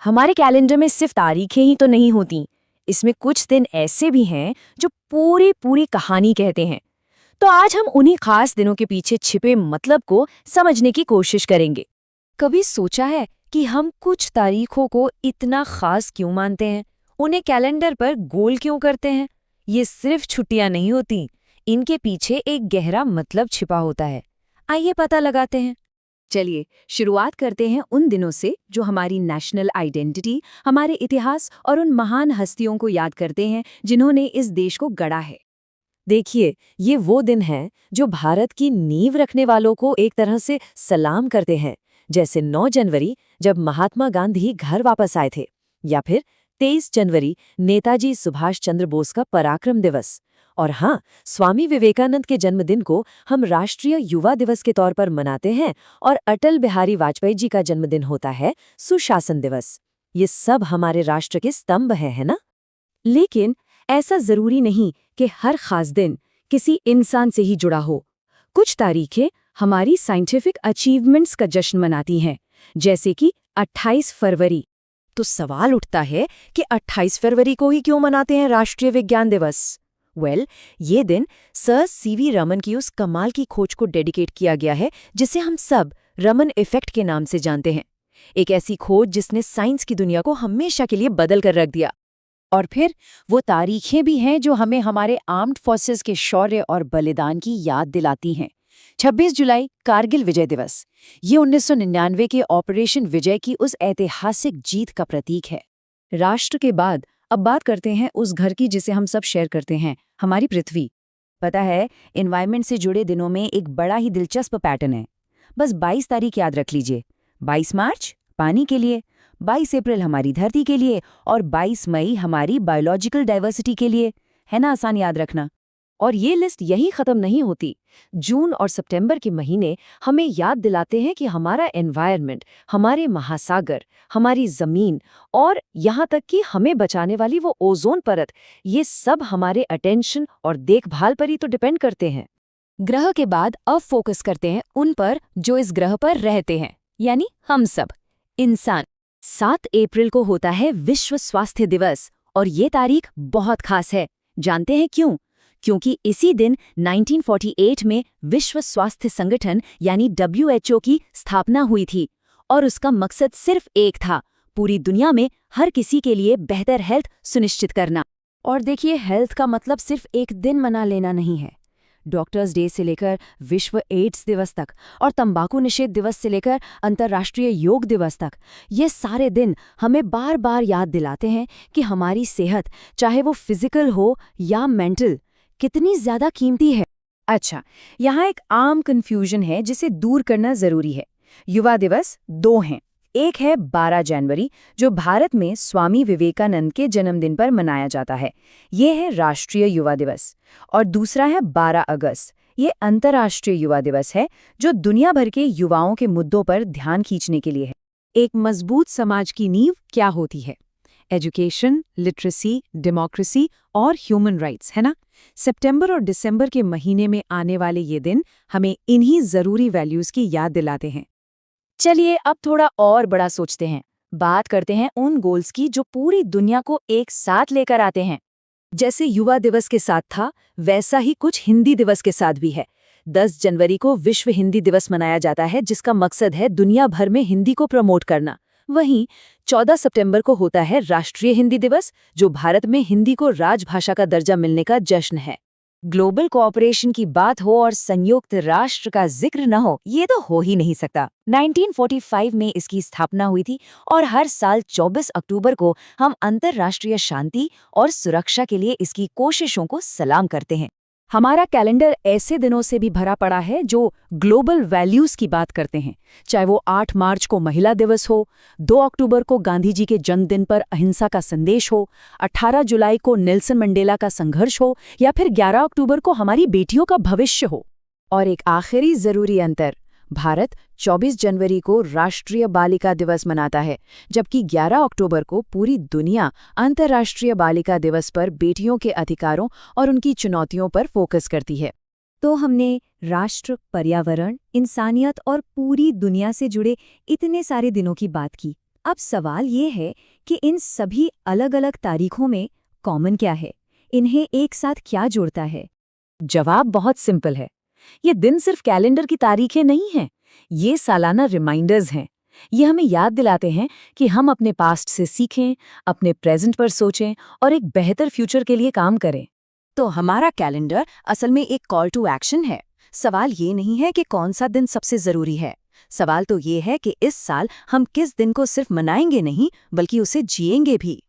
हमारे कैलेंडर में सिर्फ तारीखें ही तो नहीं होती, इसमें कुछ दिन ऐसे भी हैं जो पूरी पूरी कहानी कहते हैं। तो आज हम उन्हीं खास दिनों के पीछे छिपे मतलब को समझने की कोशिश करेंगे। कभी सोचा है कि हम कुछ तारीखों को इतना खास क्यों मानते हैं? उन्हें कैलेंडर पर गोल क्यों करते हैं? ये सिर्फ छुट्टियां नहीं होती, इनके पीछे एक गहरा मतलब छिपा होता है। आइए पता लगाते हैं। चलिए शुरुआत करते हैं उन दिनों से जो हमारी नेशनल आइडेंटिटी, हमारे इतिहास और उन महान हस्तियों को याद करते हैं जिन्होंने इस देश को गढ़ा है। देखिए, ये वो दिन हैं जो भारत की नींव रखने वालों को एक तरह से सलाम करते हैं, जैसे 9 जनवरी जब महात्मा गांधी घर वापस आए थे, या फिर 23 जनवरी नेताजी सुभाष चंद्र बोस का पराक्रम दिवस। और हाँ, स्वामी विवेकानंद के जन्मदिन को हम राष्ट्रीय युवा दिवस के तौर पर मनाते हैं, और अटल बिहारी वाजपेयी जी का जन्मदिन होता है सुशासन दिवस। ये सब हमारे राष्ट्र के स्तंभ हैं, है ना? लेकिन ऐसा जरूरी नहीं कि हर खास दिन किसी इंसान से ही जुड़ा हो। कुछ तारीखें हमारी साइंटिफिक अचीवमेंट्स का जश्न मनाती हैं, जैसे कि 28 फरवरी। तो सवाल उठता है कि 28 फरवरी को ही क्यों मनाते हैं राष्ट्रीय विज्ञान दिवस? ये दिन सर सीवी रमन की उस कमाल की खोज को डेडिकेट किया गया है जिसे हम सब रमन इफेक्ट के नाम से जानते हैं। एक ऐसी खोज जिसने साइंस की दुनिया को हमेशा के लिए बदल कर रख दिया। और फिर वो तारीखें भी हैं जो हमें हमारे आर्म्ड फोर्सेस के शौर्य और बलिदान की याद दिलाती हैं। 26 जुलाई कारगिल विजय दिवस, ये 1999 के ऑपरेशन विजय की उस ऐतिहासिक जीत का प्रतीक है। राष्ट्र के बाद अब बात करते हैं उस घर की जिसे हम सब शेयर करते हैं, हमारी पृथ्वी। पता है, एनवायरनमेंट से जुड़े दिनों में एक बड़ा ही दिलचस्प पैटर्न है। बस 22 तारीख याद रख लीजिए। 22 मार्च पानी के लिए, 22 अप्रैल हमारी धरती के लिए, और 22 मई हमारी बायोलॉजिकल डाइवर्सिटी के लिए। है ना आसान याद रखना? और ये लिस्ट यही खत्म नहीं होती। जून और सितंबर के महीने हमें याद दिलाते हैं कि हमारा एनवायरनमेंट, हमारे महासागर, हमारी जमीन और यहाँ तक कि हमें बचाने वाली वो ओजोन परत, ये सब हमारे अटेंशन और देखभाल पर ही तो डिपेंड करते हैं। ग्रह के बाद अब फोकस करते हैं उन पर जो इस ग्रह पर रहते हैं, यानी हम सब इंसान। 7 अप्रैल को होता है विश्व स्वास्थ्य दिवस, और ये तारीख बहुत खास है। जानते हैं क्यों? क्योंकि इसी दिन 1948 में विश्व स्वास्थ्य संगठन यानी WHO की स्थापना हुई थी, और उसका मकसद सिर्फ एक था, पूरी दुनिया में हर किसी के लिए बेहतर हेल्थ सुनिश्चित करना। और देखिए, हेल्थ का मतलब सिर्फ एक दिन मना लेना नहीं है। डॉक्टर्स डे से लेकर विश्व एड्स दिवस तक, और तंबाकू निषेध दिवस से लेकर अंतर्राष्ट्रीय योग दिवस तक, ये सारे दिन हमें बार बार याद दिलाते हैं कि हमारी सेहत, चाहे वो फिजिकल हो या मेंटल, कितनी ज्यादा कीमती है। अच्छा, यहाँ एक आम कंफ्यूजन है जिसे दूर करना जरूरी है। युवा दिवस 2 हैं। एक है 12 जनवरी, जो भारत में स्वामी विवेकानंद के जन्मदिन पर मनाया जाता है, ये है राष्ट्रीय युवा दिवस। और दूसरा है 12 अगस्त, ये अंतर्राष्ट्रीय युवा दिवस है, जो दुनिया भर के युवाओं के मुद्दों पर ध्यान खींचने के लिए है। एक मजबूत समाज की नींव क्या होती है? एजुकेशन, लिटरेसी, डेमोक्रेसी और ह्यूमन राइट्स, है ना? सितंबर और दिसंबर के महीने में आने वाले ये दिन हमें इन्हीं जरूरी वैल्यूज की याद दिलाते हैं। चलिए अब थोड़ा और बड़ा सोचते हैं। बात करते हैं उन गोल्स की जो पूरी दुनिया को एक साथ लेकर आते हैं। जैसे युवा दिवस के साथ था, वैसा ही कुछ हिंदी दिवस के साथ भी है। 10 जनवरी को विश्व हिंदी दिवस मनाया जाता है, जिसका मकसद है दुनिया भर में हिंदी को प्रमोट करना। वहीं 14 सितंबर को होता है राष्ट्रीय हिंदी दिवस, जो भारत में हिंदी को राजभाषा का दर्जा मिलने का जश्न है। ग्लोबल कोऑपरेशन की बात हो और संयुक्त राष्ट्र का जिक्र न हो, ये तो हो ही नहीं सकता। 1945 में इसकी स्थापना हुई थी, और हर साल 24 अक्टूबर को हम अंतर्राष्ट्रीय शांति और सुरक्षा के लिए इसकी कोशिशों को सलाम करते हैं। हमारा कैलेंडर ऐसे दिनों से भी भरा पड़ा है जो ग्लोबल वैल्यूज की बात करते हैं, चाहे वो 8 मार्च को महिला दिवस हो, 2 अक्टूबर को गांधी जी के जन्मदिन पर अहिंसा का संदेश हो, 18 जुलाई को नेल्सन मंडेला का संघर्ष हो, या फिर 11 अक्टूबर को हमारी बेटियों का भविष्य हो। और एक आखिरी जरूरी अंतर, भारत 24 जनवरी को राष्ट्रीय बालिका दिवस मनाता है, जबकि 11 अक्टूबर को पूरी दुनिया अंतर्राष्ट्रीय बालिका दिवस पर बेटियों के अधिकारों और उनकी चुनौतियों पर फोकस करती है। तो हमने राष्ट्र, पर्यावरण, इंसानियत और पूरी दुनिया से जुड़े इतने सारे दिनों की बात की। अब सवाल ये है कि इन सभी अलग-अलग तारीखों में कॉमन क्या है? इन्हें एक साथ क्या जोड़ता है? जवाब बहुत सिंपल है। ये दिन सिर्फ कैलेंडर की तारीखें नहीं हैं, ये सालाना रिमाइंडर्स हैं। ये हमें याद दिलाते हैं कि हम अपने पास्ट से सीखें, अपने प्रेजेंट पर सोचें और एक बेहतर फ्यूचर के लिए काम करें। तो हमारा कैलेंडर असल में एक कॉल टू एक्शन है। सवाल ये नहीं है कि कौन सा दिन सबसे जरूरी है। सवाल तो ये है कि इस साल हम किस दिन को सिर्फ मनाएंगे नहीं, बल्कि उसे जिएंगे भी।